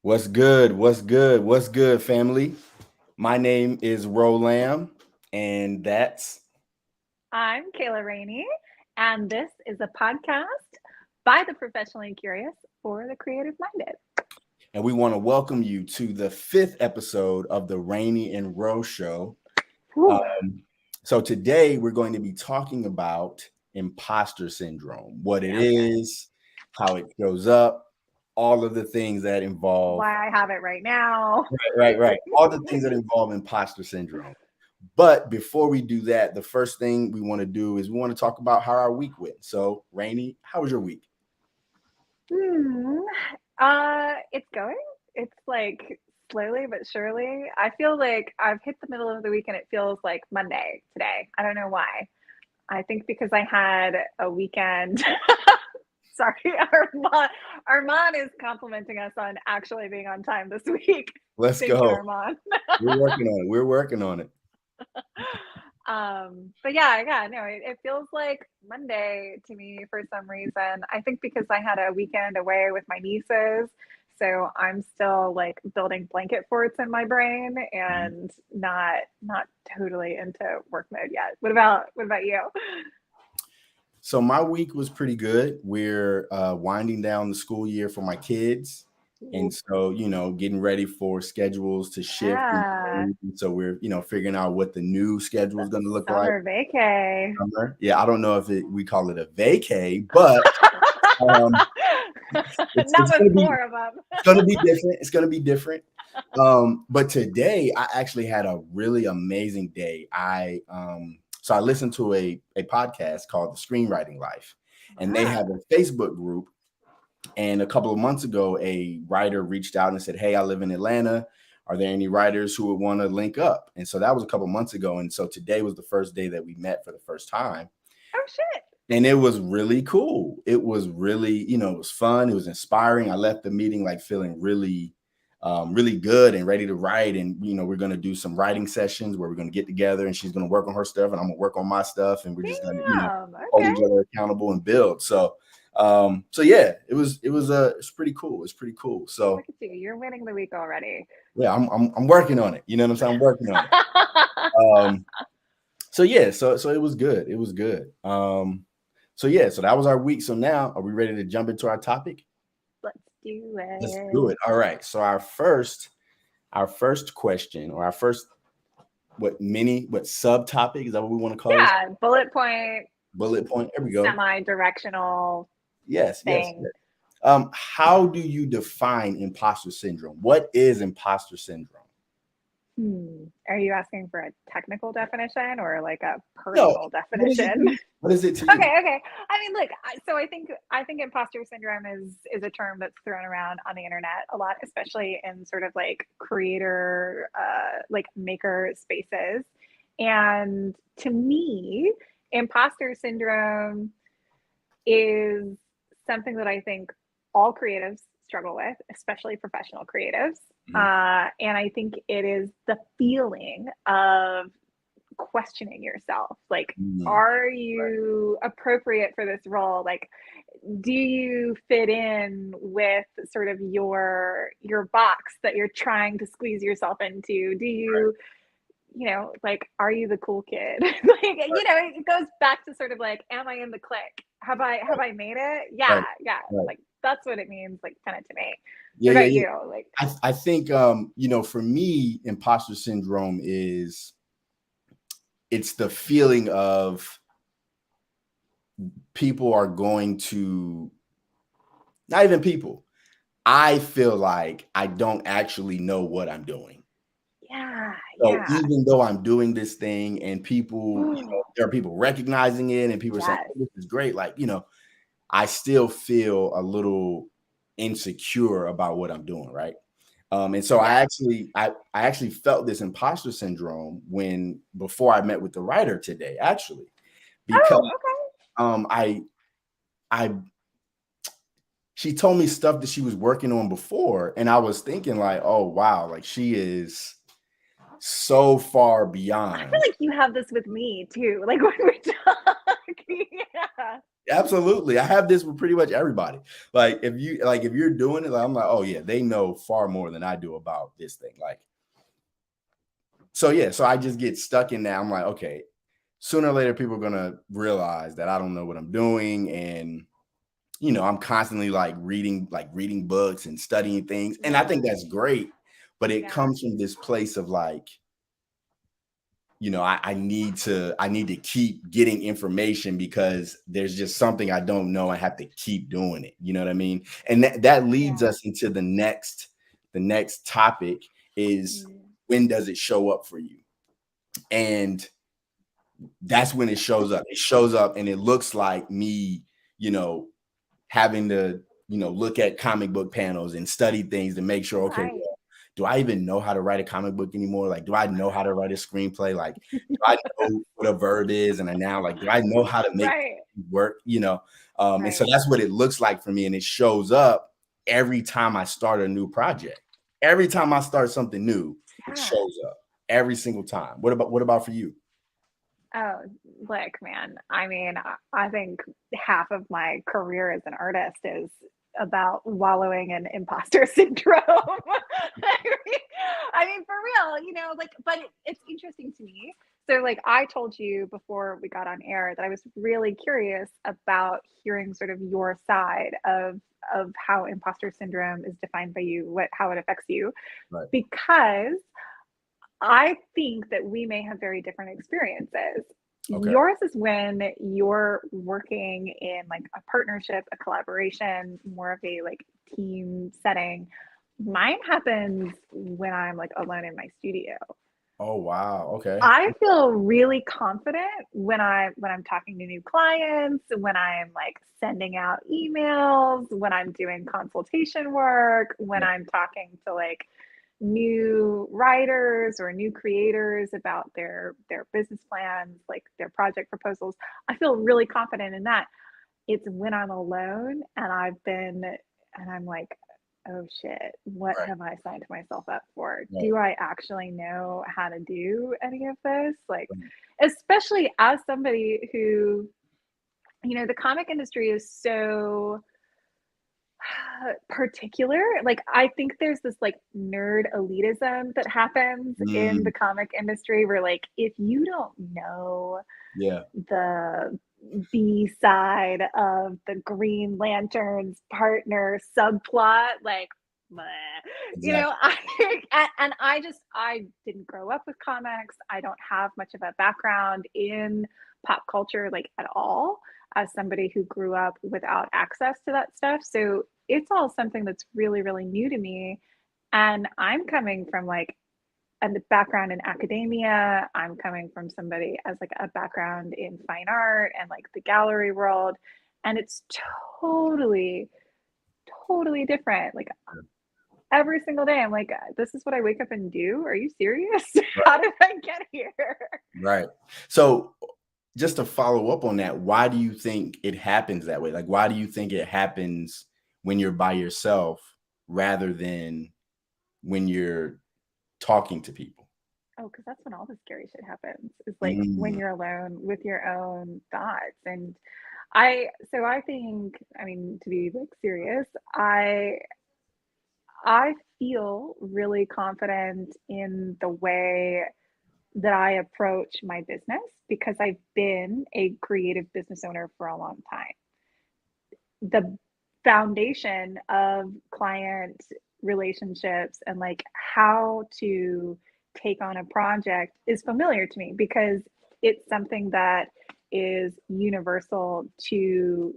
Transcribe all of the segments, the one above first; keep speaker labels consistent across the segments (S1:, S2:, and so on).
S1: What's good? What's good? What's good, family? My name is Rolam, and that's
S2: I'm Kayla Raney, and this is a podcast by the professionally curious for the creative minded.
S1: and we want to welcome you to the fifth episode of the Raney and Roe Show.
S2: Whew.
S1: So today we're going to be talking about imposter syndrome, what it
S2: Yes,
S1: is, how it shows up, all of the things that involve
S2: why I have it right now.
S1: right, all the things that involve imposter syndrome. But before we do that, the first thing we want to do is we want to talk about how our week went. So, Rainey, how was your week?
S2: Hmm. It's going. It's like slowly but surely. I feel like I've hit the middle of the week and it feels like Monday today. I don't know why. I think because I had a weekend. Sorry, Armand is complimenting us on actually being on time this week.
S1: Let's
S2: Thank you,
S1: go.
S2: Armand.
S1: We're working on it. We're working on it.
S2: But yeah, no, it feels like Monday to me for some reason. I think because I had a weekend away with my nieces, so I'm still like building blanket forts in my brain and not totally into work mode yet. What about you?
S1: So my week was pretty good. We're winding down the school year for my kids. And so, getting ready for schedules to shift.
S2: Yeah,
S1: And so we're, figuring out what the new schedule is going to look like.
S2: summer vacay.
S1: Summer. Yeah, I don't know if we call it a vacay, but um, it's,
S2: Not
S1: it's
S2: with
S1: going to be
S2: four of them.
S1: it's going to be different. It's going to be different. But today I actually had a really amazing day. So I listened to a podcast called The Screenwriting Life, and they have a Facebook group. And a couple of months ago, a writer reached out and said, "Hey, I live in Atlanta. Are there any writers who would want to link up?" And so that was a couple of months ago. And so today was the first day that we met for the first time.
S2: Oh shit.
S1: And it was really cool. It was really, it was fun. It was inspiring. I left the meeting like feeling really good and ready to write. And, we're going to do some writing sessions where we're going to get together and she's going to work on her stuff and I'm going to work on my stuff. And we're just going to,
S2: Damn.
S1: hold
S2: Okay.
S1: each other accountable and build. So yeah, it's pretty cool. It's pretty cool. So
S2: Look at you. You're winning the week already.
S1: yeah, I'm working on it. You know what I'm saying? I'm working on it. Um, so yeah, so it was good. It was good. So yeah, so that was our week. So now are we ready to jump into our topic?
S2: Let's do
S1: Let's do
S2: it.
S1: it. All right. So our first question or our first what subtopic is that what we want to call this?
S2: Yeah, bullet point,
S1: Bullet point. There we go.
S2: semi-directional
S1: Yes.
S2: thing.
S1: How do you define imposter syndrome? What is imposter syndrome?
S2: Are you asking for a technical definition or like a
S1: No.
S2: personal
S1: What is it to
S2: definition?
S1: you? What is it to you?
S2: Okay. I mean, look, so I think imposter syndrome is a term that's thrown around on the internet a lot, especially in sort of like creator, like maker spaces. And to me, imposter syndrome is something that I think all creatives struggle with, especially professional creatives.
S1: Mhm.
S2: And I think it is the feeling of questioning yourself. Like,
S1: Mhm.
S2: are you appropriate for this role? Like, do you fit in with sort of your box that you're trying to squeeze yourself into? Do you like, are you the cool kid? Like, it goes back to sort of like, am I in the clique? Have I made it? Yeah,
S1: Right.
S2: yeah.
S1: Right.
S2: Like that's what it means, like kind of to me.
S1: Yeah,
S2: What
S1: yeah,
S2: about
S1: yeah.
S2: you? Like,
S1: I think for me, imposter syndrome is it's the feeling of people are going to not even people. I feel like I don't actually know what I'm doing.
S2: yeah,
S1: So
S2: yeah.
S1: even though I'm doing this thing and people, there are people recognizing it and people are saying,
S2: Yes.
S1: "Oh, this is great." Like, I still feel a little insecure about what I'm doing, right? And so
S2: Yeah.
S1: I actually felt this imposter syndrome when before I met with the writer today, actually, because
S2: Oh, okay.
S1: I I she told me stuff that she was working on before, and I was thinking like, oh wow, like she is so far
S2: I feel
S1: beyond.
S2: like you have this with me too. Like when we talk. Yeah.
S1: Absolutely. I have this with pretty much everybody. Like if you're doing it, like, I'm like, oh yeah, they know far more than I do about this thing. Like, so yeah, so I just get stuck in that. I'm like, okay, sooner or later people are gonna realize that I don't know what I'm doing. And I'm constantly reading books and studying things. And I think
S2: Yeah.
S1: that's great, but it
S2: Yeah.
S1: comes from this place of like, I need to keep getting information because there's just something I don't know. I have to keep doing it. You know what I mean? And that leads
S2: Yeah.
S1: us into the next topic is,
S2: Mm.
S1: when does it show up for you? And that's when it shows up. It shows up and it looks like me, you know, having to, look at comic book panels and study things to make sure, okay,
S2: Right.
S1: well, do I even know how to write a comic book anymore? Like, do I know how to write a screenplay? Like, do I know what a verb is? And I now, like, do I know how to make
S2: Right.
S1: it work? And so
S2: Right.
S1: that's what it looks like for me. And it shows up every time I start a new project. Every time I start something new, it
S2: Yeah.
S1: shows up every single time. What about for you?
S2: Oh, look, man. I mean, I think half of my career as an artist is about wallowing in imposter syndrome. I mean, for real, like, but it's interesting to me. So, like, I told you before we got on air that I was really curious about hearing sort of your side of how imposter syndrome is defined by you, how it affects you,
S1: Right.
S2: because I think that we may have very different experiences.
S1: Okay.
S2: Yours is when you're working in like a partnership, a collaboration, more of a like team setting. Mine happens when I'm like alone in my studio.
S1: Oh, wow. Okay.
S2: I feel really confident when I'm talking to new clients, when I'm like sending out emails, when I'm doing consultation work, when
S1: Yeah.
S2: I'm talking to like new writers or new creators about their business plans, like their project proposals. I feel really confident in that. It's when I'm alone and I'm like, oh shit, what
S1: Right.
S2: have I signed myself up for?
S1: Right.
S2: Do I actually know how to do any of this? Like,
S1: Right.
S2: especially as somebody who, the comic industry is so particular. Like, I think there's this like nerd elitism that happens in the
S1: Mm,
S2: comic industry where like if you don't know
S1: yeah.
S2: the B side of the Green Lantern's partner subplot, like, bleh.
S1: Exactly.
S2: I and I didn't grow up with comics. I don't have much of a background in pop culture, like at all, as somebody who grew up without access to that stuff. So it's all something that's really, really new to me. And I'm coming from like a background in academia. I'm coming from somebody as like a background in fine art and like the gallery world. And it's totally, totally different. Like every single day, I'm like, this is what I wake up and do. Are you serious? How did I get here?
S1: Right. So just to follow up on that, why do you think it happens that way? Like, why do you think it happens when you're by yourself rather than when you're talking to people?
S2: Oh, because that's when all the scary shit happens. Is like when
S1: Mm,
S2: you're alone with your own thoughts. And so I think, I mean, to be like serious, I feel really confident in the way that I approach my business because I've been a creative business owner for a long time. The foundation of client relationships and like how to take on a project is familiar to me because it's something that is universal to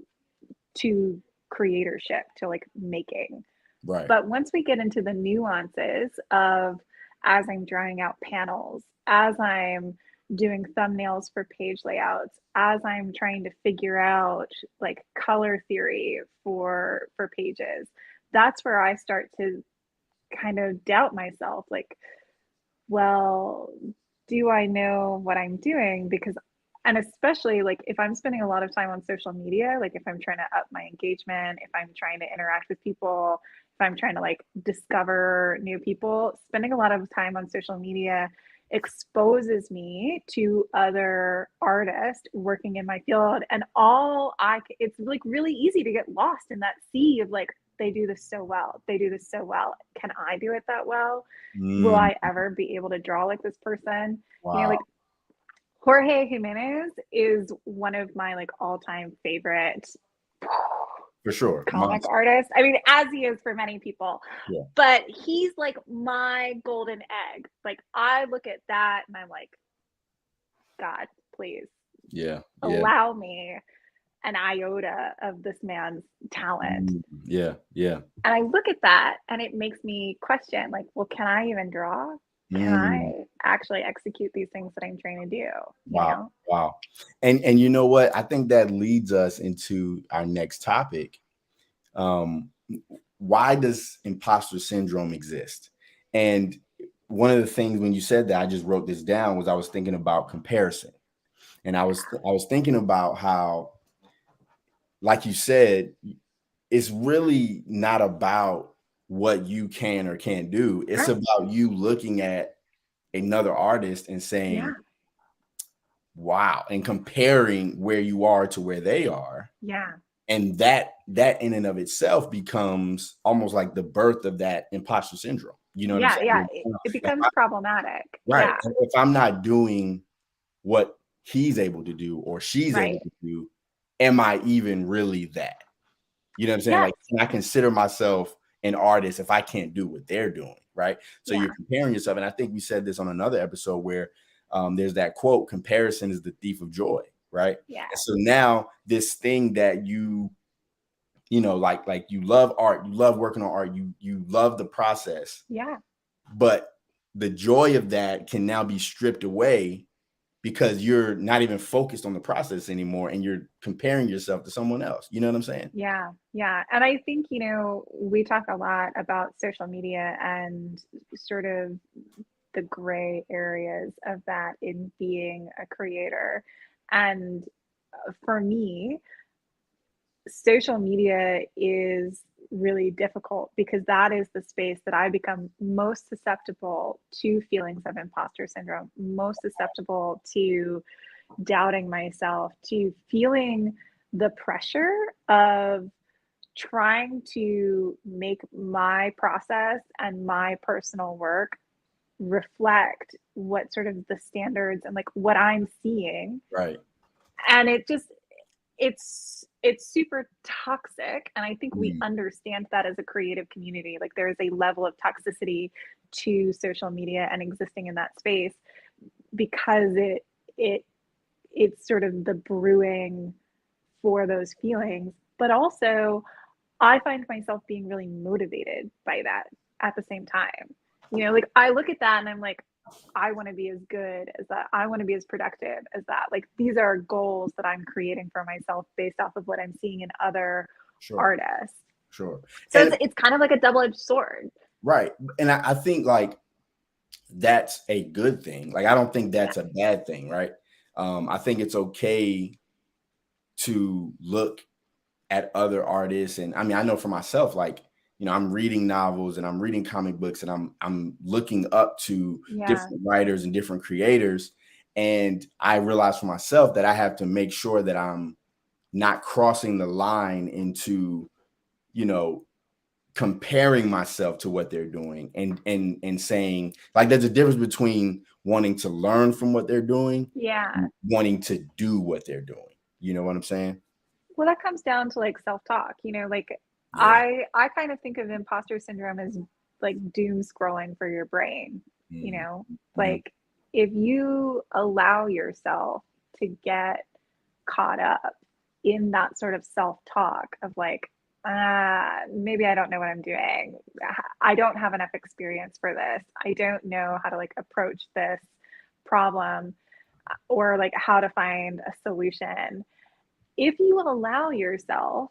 S2: creatorship, to like making.
S1: right.
S2: But once we get into the nuances of as I'm drawing out panels, as I'm doing thumbnails for page layouts, as I'm trying to figure out like color theory for pages, that's where I start to kind of doubt myself like, well, do I know what I'm doing? Because, and especially like if I'm spending a lot of time on social media, like if I'm trying to up my engagement, if I'm trying to interact with people, if I'm trying to like discover new people, spending a lot of time on social media exposes me to other artists working in my field. And it's like really easy to get lost in that sea of like, they do this so well. They do this so well. Can I do it that well? Will
S1: Mm,
S2: I ever be able to draw like this person? You know,
S1: wow.
S2: like Jorge Jimenez is one of my like all-time favorite
S1: For sure.
S2: comic
S1: Monster.
S2: artists. I mean, as he is for many people,
S1: Yeah.
S2: but he's like my golden egg. Like I look at that and I'm like, God, please
S1: Yeah. Yeah.
S2: allow me an iota of this man's talent.
S1: Yeah. Yeah.
S2: And I look at that and it makes me question, like, well, can I even draw? Can
S1: Mm,
S2: I actually execute these things that I'm trying to do? You
S1: wow.
S2: know?
S1: Wow. And you know what? I think that leads us into our next topic. Um, why does imposter syndrome exist? And one of the things when you said that, I just wrote this down, was I was thinking about comparison. And I was thinking about how, like you said, it's really not about what you can or can't do. It's
S2: Right.
S1: about you looking at another artist and
S2: Yeah.
S1: saying, wow, and comparing where you are to where they are.
S2: Yeah.
S1: And that in and of itself becomes almost like the birth of that imposter syndrome. You know what I'm
S2: Yeah. Yeah.
S1: saying?
S2: It
S1: If
S2: becomes problematic.
S1: right.
S2: Yeah.
S1: If I'm not doing what he's able to do or she's able
S2: Right.
S1: to do, am I even really that? You know what I'm saying?
S2: Yes.
S1: Like, can I consider myself an artist if I can't do what they're doing? Right. So
S2: Yeah.
S1: you're comparing yourself. And I think we said this on another episode where there's that quote, comparison is the thief of joy. Right.
S2: Yeah.
S1: And so now this thing that you know, like you love art, you love working on art, you love the process,
S2: Yeah.
S1: but the joy of that can now be stripped away because you're not even focused on the process anymore and you're comparing yourself to someone else. You know what I'm saying?
S2: Yeah. Yeah. And I think, you know, we talk a lot about social media and sort of the gray areas of that in being a creator. And for me, social media is really difficult because that is the space that I become most susceptible to feelings of imposter syndrome, most susceptible to doubting myself, to feeling the pressure of trying to make my process and my personal work reflect what sort of the standards and like what I'm seeing.
S1: Right.
S2: And it's super toxic. And I think we
S1: Mm,
S2: understand that as a creative community. Like there is a level of toxicity to social media and existing in that space because it it's sort of the brewing for those feelings. But also I find myself being really motivated by that at the same time. You know, like I look at that and I'm like, I want to be as good as that. I want to be as productive as that. Like these are goals that I'm creating for myself based off of what I'm seeing in other
S1: sure.
S2: artists.
S1: Sure.
S2: So
S1: And
S2: it's kind of like a double-edged sword.
S1: right. And I think like that's a good thing. Like I don't think
S2: Yeah.
S1: that's a bad thing, right? I think it's okay to look at other artists. And I mean, I know for myself, like, you know, I'm reading novels and I'm reading comic books and I'm looking up to
S2: Yeah.
S1: different writers and different creators. And I realize for myself that I have to make sure that I'm not crossing the line into, you know, comparing myself to what they're doing and saying like there's a difference between wanting to learn from what they're doing
S2: Yeah.
S1: and wanting to do what they're doing. You know what I'm saying?
S2: Well, that comes down to like self-talk, you know, like
S1: Yeah.
S2: I kind of think of imposter syndrome as like doom scrolling for your brain, you
S1: Mm,
S2: know,
S1: mm,
S2: like if you allow yourself to get caught up in that sort of self-talk of like, maybe I don't know what I'm doing. I don't have enough experience for this. I don't know how to like approach this problem or like how to find a solution. If you allow yourself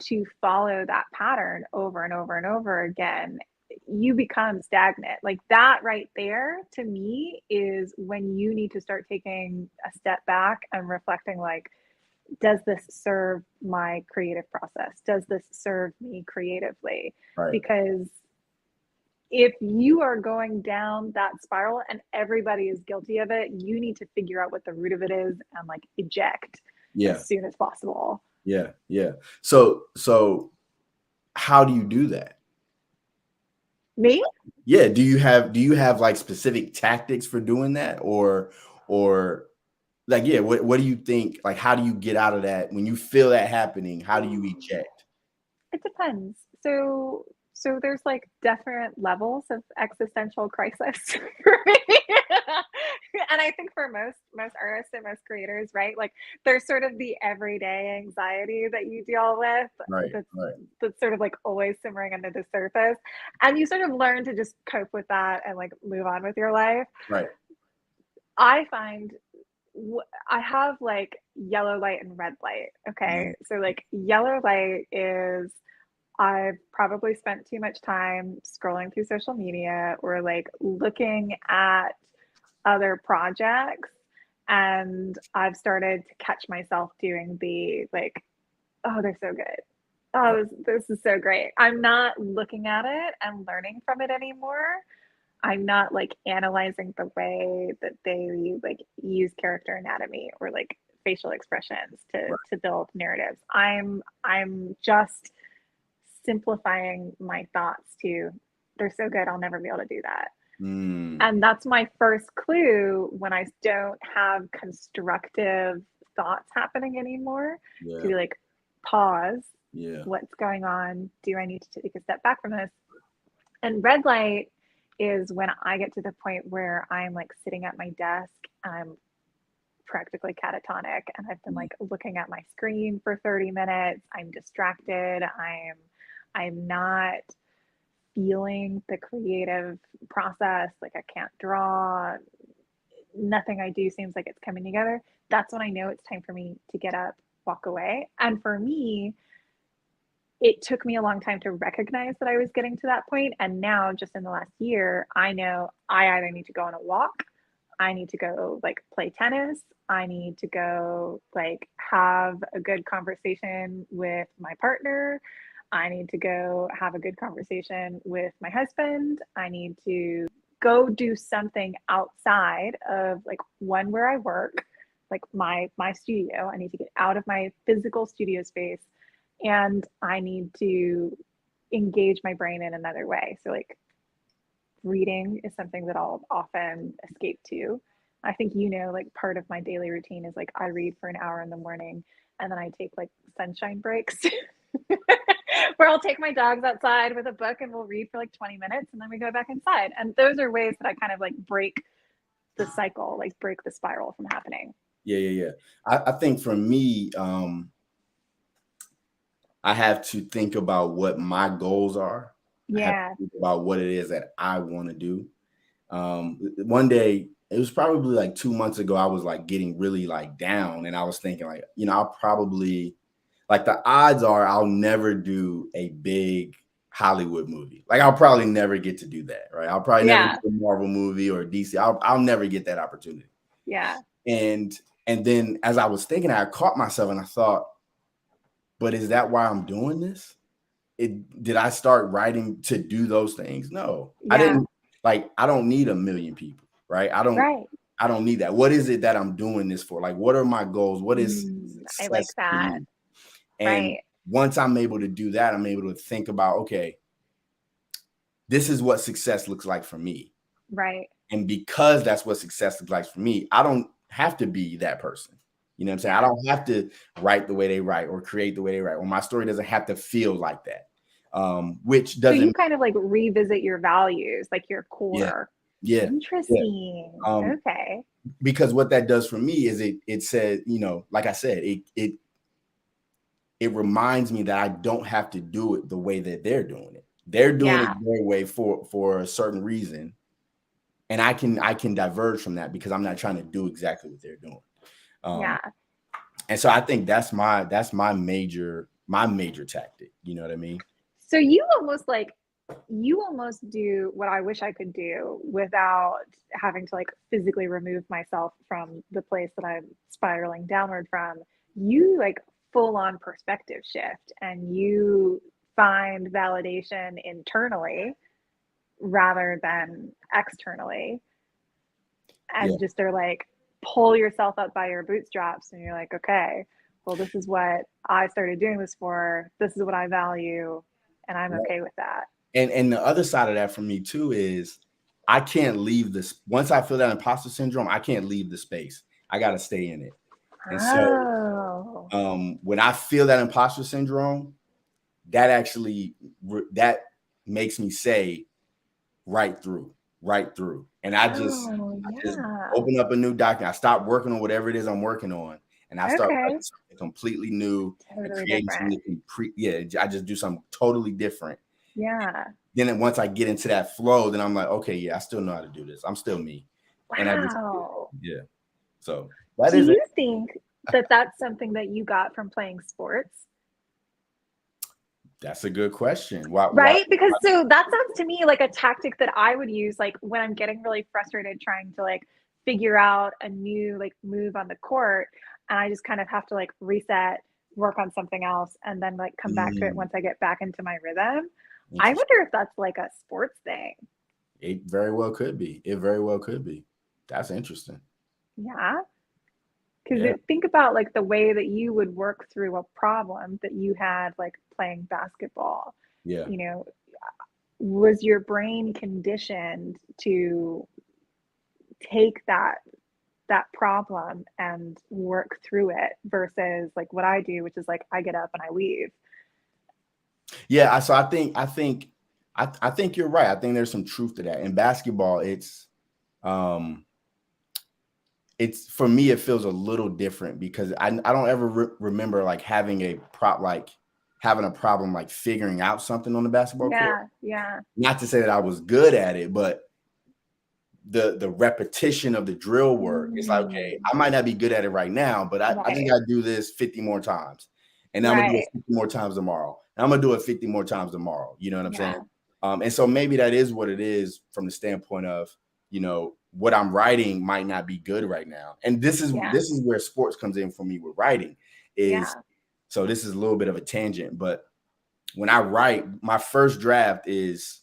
S2: to follow that pattern over and over and over again, you become stagnant. Like that right there to me is when you need to start taking a step back and reflecting like, does this serve my creative process? Does this serve me creatively?
S1: right.
S2: Because if you are going down that spiral and everybody is guilty of it, you need to figure out what the root of it is and like eject
S1: Yeah.
S2: as soon as possible.
S1: Yeah. Yeah. So how do you do that?
S2: Me?
S1: Yeah. Do you have like specific tactics for doing that, or like, yeah, what do you think? Like, how do you get out of that when you feel that happening? How do you eject?
S2: It depends. So there's like different levels of existential crisis for me. And I think for most artists and most creators, right? Like there's sort of the everyday anxiety that you deal with
S1: Right.
S2: that's
S1: Right.
S2: that's sort of like always simmering under the surface. And you sort of learn to just cope with that and like move on with your life.
S1: Right.
S2: I find I have like yellow light and red light.
S1: Mm,
S2: Okay. So like yellow light is I've probably spent too much time scrolling through social media or like looking at other projects. And I've started to catch myself doing the like, oh, they're so good.
S1: right.
S2: Oh, this is so great. I'm not looking at it and learning from it anymore. I'm not like analyzing the way that they like use character anatomy or like facial expressions to build narratives. I'm just simplifying my thoughts to they're so good I'll never be able to do that.
S1: Mm,
S2: And that's my first clue when I don't have constructive thoughts happening anymore to
S1: yeah.
S2: be like pause,
S1: Yeah.
S2: what's going on? Do I need to take a step back from this? And red light is when I get to the point where I'm like sitting at my desk and I'm practically catatonic and I've been
S1: Mm,
S2: like looking at my screen for 30 minutes. I'm distracted. I'm not feeling the creative process. Like I can't draw. Nothing I do seems like it's coming together. That's when I know it's time for me to get up, walk away. And for me, it took me a long time to recognize that I was getting to that point. And now, just in the last year, I know I either need to go on a walk, I need to go like play tennis, I need to go like have a good conversation with my partner, I need to go have a good conversation with my husband, I need to go do something outside of like one where I work, like my studio. I need to get out of my physical studio space and I need to engage my brain in another way. So like reading is something that I'll often escape to. I think like part of my daily routine is like I read for an hour in the morning and then I take like sunshine breaks where I'll take my dogs outside with a book and we'll read for like 20 minutes and then we go back inside. And those are ways that I kind of like break the cycle, like break the spiral from happening.
S1: yeah. Yeah. Yeah. I think for me, I have to think about what my goals are. I have to
S2: Yeah.
S1: think about what it is that I want to do. One day, it was probably like 2 months ago, I was like getting really like down, and I was thinking like, I'll probably like the odds are I'll never do a big Hollywood movie. Like I'll probably never get to do that, right? I'll probably never do
S2: Yeah.
S1: a Marvel movie or DC. I'll never get that opportunity.
S2: Yeah.
S1: And then as I was thinking, I caught myself and I thought, but is that why I'm doing this? Did I start writing to do those things? No, I
S2: Yeah.
S1: didn't. Like I don't need 1 million people, right?
S2: Right.
S1: I don't need that. What is it that I'm doing this for? Like, what are my goals? What is
S2: I like
S1: success for
S2: that.
S1: me? And
S2: Right.
S1: once I'm able to do that, I'm able to think about, okay, this is what success looks like for me.
S2: Right.
S1: And because that's what success looks like for me, I don't have to be that person. You know what I'm saying? I
S2: Yeah.
S1: don't have to write the way they write or create the way they write, or my story doesn't have to feel like that. Which
S2: So you
S1: doesn't,
S2: kind of like revisit your values, like your
S1: yeah,
S2: core.
S1: yeah, yeah.
S2: Interesting.
S1: Um,
S2: Okay.
S1: because what that does for me is it said, like I said, it reminds me that I don't have to do it the way that they're doing it. They're doing it
S2: Yeah.
S1: their way for a certain reason, and I can diverge from that because I'm not trying to do exactly what they're doing. Um,
S2: Yeah.
S1: and so I think that's my major tactic. You know what I mean?
S2: So you almost do what I wish I could do without having to like physically remove myself from the place that I'm spiraling downward from. You like full on perspective shift and you find validation internally rather than externally.
S1: Yeah.
S2: And just they're like, pull yourself up by your bootstraps, and you're like, okay, well, this is what I started doing this for. This is what I value, and I'm okay with that.
S1: And the other side of that for me too is I can't leave this. Once I feel that imposter syndrome, I can't leave the space. I got to stay in it. And so when I feel that imposter syndrome, that actually that makes me say right through. And I just open up a new document. I stop working on whatever it is I'm working on, and I start writing something completely new and creating something. I just do something totally different.
S2: Yeah.
S1: Then once I get into that flow, then I'm like, okay, yeah, I still know how to do this. I'm still me.
S2: Wow.
S1: And I just, So
S2: do you think that that's something that you got from playing sports?
S1: That's a good question.
S2: Right? Because so that sounds to me like a tactic that I would use, like when I'm getting really frustrated trying to like figure out a new like move on the court, and I just kind of have to like reset, work on something else, and then like come back to it once I get back into my rhythm. I wonder if that's like a sports thing.
S1: It very well could be. That's interesting.
S2: Yeah. Because think about like the way that you would work through a problem that you had like playing basketball.
S1: Yeah.
S2: You know, was your brain conditioned to take that problem and work through it versus like what I do, which is like I get up and I leave.
S1: Yeah, so I think you're right. I think there's some truth to that. In basketball, it's for me, it feels a little different because I don't ever remember like having a problem like figuring out something on the basketball court.
S2: Yeah.
S1: Not to say that I was good at it, but the repetition of the drill work. It's like, okay, I might not be good at it right now, but I just gotta do this 50 more times. And then I'm gonna do it 50 more times tomorrow. And I'm gonna do it 50 more times tomorrow. You know what I'm saying? And so maybe that is what it is from the standpoint of, what I'm writing might not be good right now. And this is where sports comes in for me with writing so this is a little bit of a tangent, but when I write, my first draft it's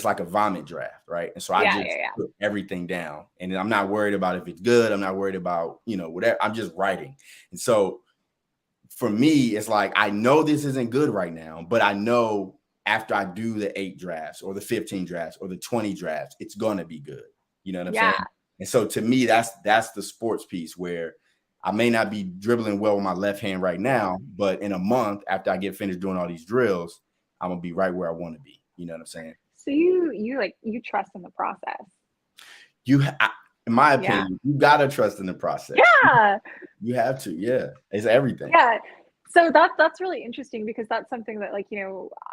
S1: like a vomit draft, right? And so I just put everything down, and I'm not worried about if it's good. I'm not worried about, whatever. I'm just writing. And so for me, it's like, I know this isn't good right now, but I know after I do the 8 drafts or the 15 drafts or the 20 drafts, it's going to be good. You know what I'm saying? And so to me, that's the sports piece where I may not be dribbling well with my left hand right now, but in a month after I get finished doing all these drills, I'm going to be right where I want to be. You know what I'm saying?
S2: So you trust in the process.
S1: In my opinion, you gotta trust in the process.
S2: Yeah,
S1: you have to. Yeah, it's everything.
S2: Yeah, so that's really interesting because that's something that like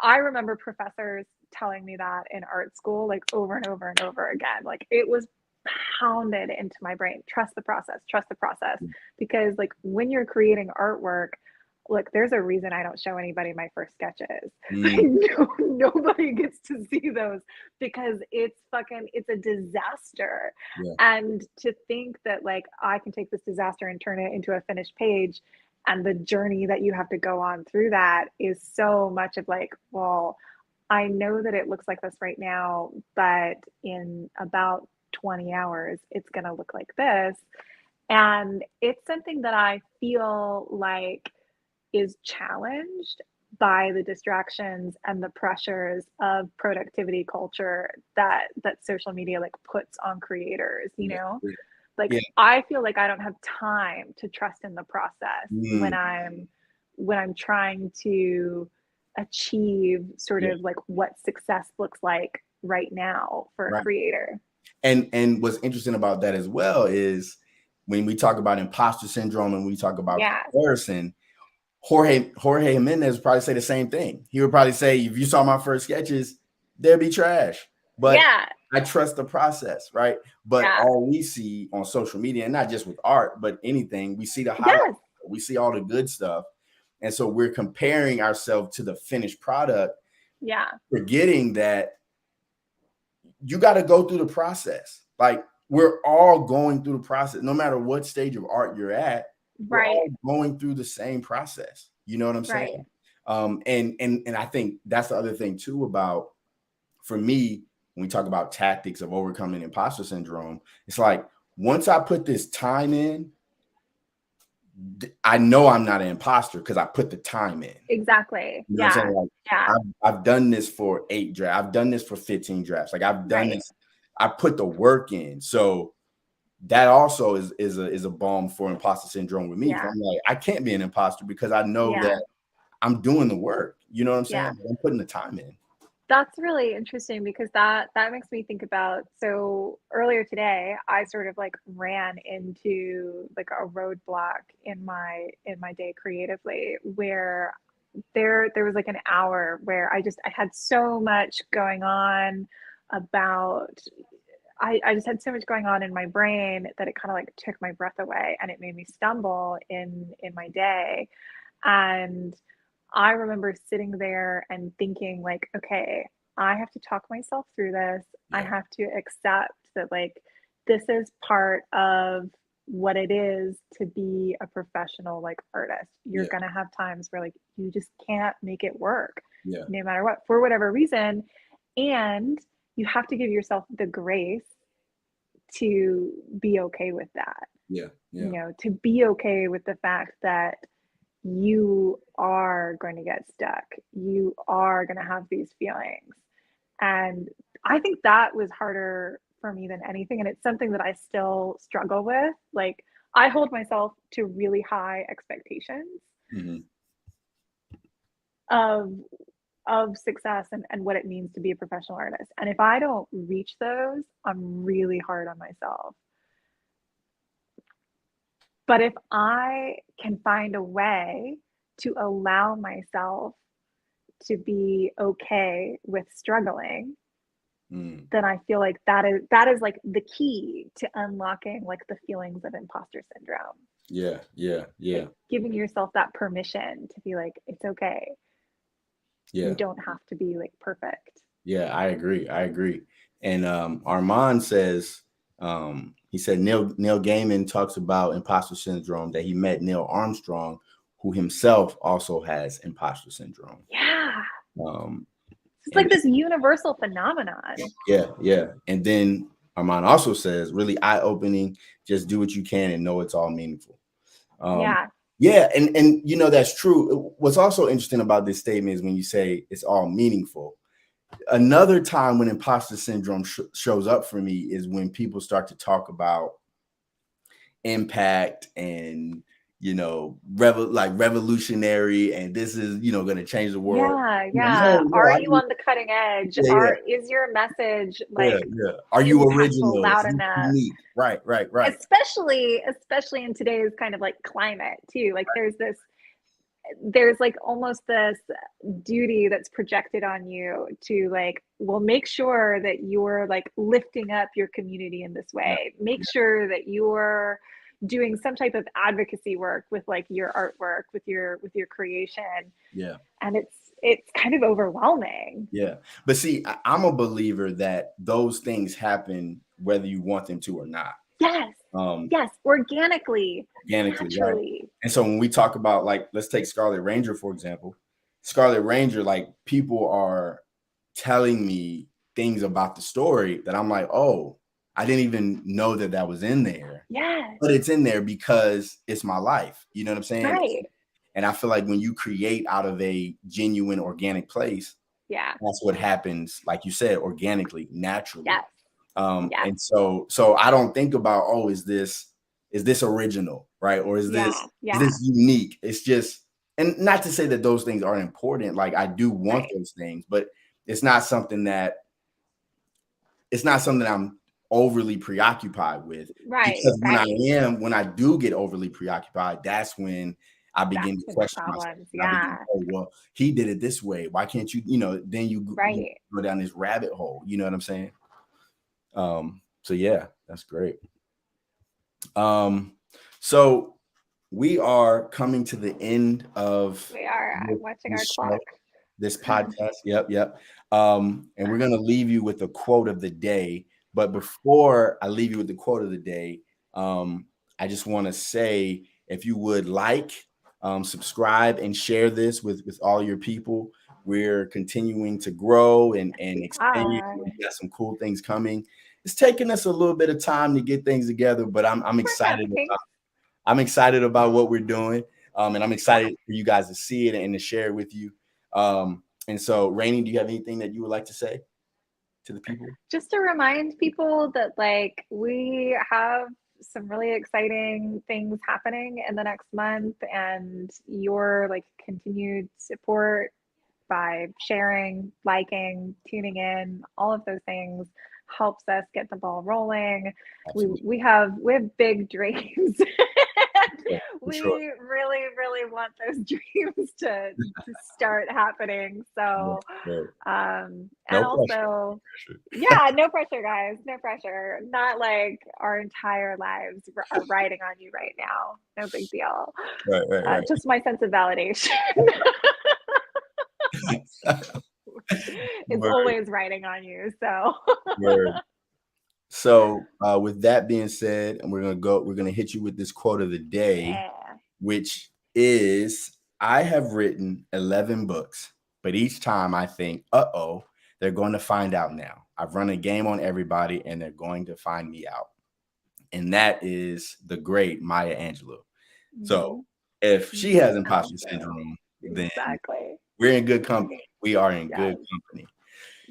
S2: I remember professors telling me that in art school like over and over and over again. Like it was pounded into my brain. Trust the process. Because like when you're creating artwork, look, there's a reason I don't show anybody my first sketches. Nobody gets to see those because it's a disaster. And to think that like I can take this disaster and turn it into a finished page, and the journey that you have to go on through that is so much of like, well, I know that it looks like this right now, but in about 20 hours, it's going to look like this. And it's something that I feel like is challenged by the distractions and the pressures of productivity culture that social media like puts on creators, Like I feel like I don't have time to trust in the process when I'm trying to achieve sort of like what success looks like right now for a creator.
S1: And what's interesting about that as well is when we talk about imposter syndrome and we talk about comparison, Jorge Jimenez would probably say the same thing. He would probably say, if you saw my first sketches, they'll be trash. But I trust the process, right? But all we see on social media, and not just with art, but anything, we see the highlights, we see all the good stuff. And so we're comparing ourselves to the finished product, forgetting that you got to go through the process. Like we're all going through the process, no matter what stage of art you're at. We're all going through the same process. You know what I'm saying? And I think that's the other thing too about, for me, when we talk about tactics of overcoming imposter syndrome, it's like once I put this time in, I know I'm not an imposter because I put the time in.
S2: Exactly.
S1: You know what I'm saying? Like,
S2: Yeah.
S1: I've done this for 8 drafts. I've done this for 15 drafts. Like I've done this. I put the work in. So that also is a balm for imposter syndrome with me.
S2: Yeah.
S1: I'm like, I can't be an imposter because I know that I'm doing the work. You know what I'm saying?
S2: Yeah.
S1: I'm putting the time in.
S2: That's really interesting because that makes me think about, so earlier today I sort of like ran into like a roadblock in my day creatively, where there was like an hour where I had so much going on about I just had so much going on in my brain that it kind of like took my breath away, and it made me stumble in my day. And I remember sitting there and thinking like, okay, I have to talk myself through this.
S1: Yeah.
S2: I have to accept that like this is part of what it is to be a professional like artist. You're going to have times where like you just can't make it work no matter what, for whatever reason. And you have to give yourself the grace to be okay with that.
S1: Yeah.
S2: You know, to be okay with the fact that you are going to get stuck. You are going to have these feelings. And I think that was harder for me than anything. And it's something that I still struggle with. Like, I hold myself to really high expectations of success and what it means to be a professional artist. And if I don't reach those, I'm really hard on myself. But if I can find a way to allow myself to be okay with struggling, then I feel like that is like the key to unlocking like the feelings of imposter syndrome.
S1: Yeah.
S2: Like giving yourself that permission to be like, it's okay. You don't have to be like perfect.
S1: Yeah, I agree. And Armand says, he said Neil Gaiman talks about imposter syndrome, that he met Neil Armstrong, who himself also has imposter syndrome.
S2: Yeah. It's like this universal phenomenon.
S1: Yeah. And then Armand also says, really eye-opening, just do what you can and know it's all meaningful. Yeah, and you know, that's true. What's also interesting about this statement is when you say it's all meaningful. Another time when imposter syndrome shows up for me is when people start to talk about impact and, you know, revolutionary, and this is, you know, going to change the world.
S2: Yeah. Are you on the cutting edge? Is your message like
S1: Are you
S2: impactful,
S1: original,
S2: loud enough?
S1: Unique? Right.
S2: Especially in today's kind of like climate too. Like there's like almost this duty that's projected on you to like, well, make sure that you're like lifting up your community in this way. Make sure that you're doing some type of advocacy work with like your artwork, with your creation. And it's kind of overwhelming.
S1: But see, I'm a believer that those things happen whether you want them to or not.
S2: Yes, organically, naturally.
S1: Right? And so when we talk about, like, let's take Scarlet Ranger, for example. Scarlet Ranger, like, people are telling me things about the story that I'm like, oh, I didn't even know that was in there. But it's in there because it's my life. You know what I'm saying?
S2: Right.
S1: And I feel like when you create out of a genuine, organic place, that's what happens, like you said, organically, naturally. And so I don't think about, oh, is this original, right? Or is this unique? It's just, and not to say that those things aren't important. Like, I do want those things, but it's not something I'm overly preoccupied with. Because when I do get overly preoccupied, that's when I begin to question myself. Oh, well, he did it this way. Why can't you, you know, then you go down this rabbit hole. You know what I'm saying? So yeah, that's great. So we are coming to the end of
S2: watching our clock.
S1: This podcast. Yep. And we're gonna leave you with a quote of the day. But before I leave you with the quote of the day, I just want to say, if you would like, subscribe and share this with all your people. We're continuing to grow and expand. We got some cool things coming. It's taking us a little bit of time to get things together, but I'm excited about what we're doing. And I'm excited for you guys to see it and to share it with you. And so, Raney, do you have anything that you would like to say to the people?
S2: Just to remind people that like we have some really exciting things happening in the next month, and your like continued support by sharing, liking, tuning in, all of those things helps us get the ball rolling. We have big dreams.
S1: Yeah,
S2: we
S1: sure.
S2: really want those dreams to start happening. So and
S1: no
S2: also
S1: pressure.
S2: yeah, no pressure, guys, no pressure. Not like our entire lives are riding on you right now. No big deal.
S1: Right.
S2: Just my sense of validation. It's always riding on you. So
S1: So with that being said, and we're gonna hit you with this quote of the day, which is, I have written 11 books, but each time I think, they're going to find out now. I've run a game on everybody and they're going to find me out. And that is the great Maya Angelou. So if she has imposter syndrome, then we're in good company. We are in good company.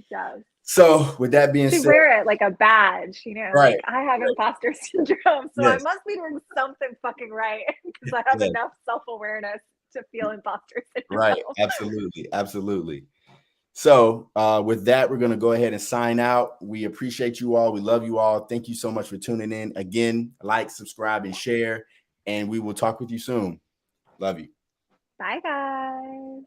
S2: Yes.
S1: So with that being said,
S2: wear it like a badge, you know,
S1: right,
S2: like I have imposter syndrome, so I must be doing something fucking right because I have enough self-awareness to feel imposter syndrome.
S1: Right, absolutely. So with that, we're going to go ahead and sign out. We appreciate you all. We love you all. Thank you so much for tuning in. Again, like, subscribe, and share, and we will talk with you soon. Love you.
S2: Bye, guys.